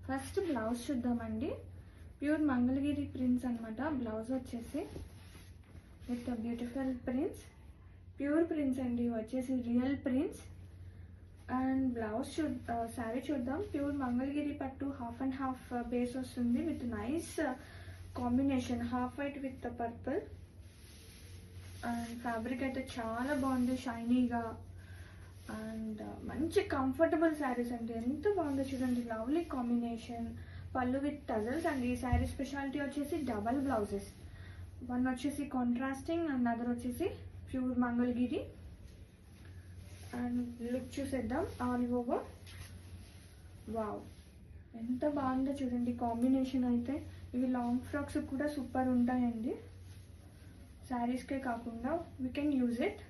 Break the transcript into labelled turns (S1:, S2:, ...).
S1: First blouse చూద్దామండి. Pure Mangalagiri prints అనమాట. Blouse వచ్చేసి with beautiful prints, pure prints అండి, వచ్చేసి real prints. And blouse sari చూద్దాం. ప్యూర్ మంగళగిరి పట్టు హాఫ్ అండ్ హాఫ్ బేస్ వస్తుంది with nice combination, half white with purple. And fabric అయితే చాలా బాగుంది, షైనీగా. అండ్ మంచి కంఫర్టబుల్ శారీస్ అండి, ఎంత బాగుందో చూడండి, లవ్లీ కాంబినేషన్. పళ్ళు విత్ టజల్స్. అండ్ ఈ శారీ స్పెషాలిటీ వచ్చేసి డబల్ బ్లౌజెస్, వన్ వచ్చేసి కాంట్రాస్టింగ్ అండ్ అదర్ వచ్చేసి ప్యూర్ మంగళగిరి. అండ్ లుక్ చూసేద్దాం ఆల్ ఓవర్. వావ్, ఎంత బాగుందో చూడండి కాంబినేషన్ అయితే. ఇవి లాంగ్ ఫ్రాక్స్ కూడా సూపర్ ఉంటాయండి, శారీస్కే కాకుండా వీ కెన్ యూజ్ ఇట్.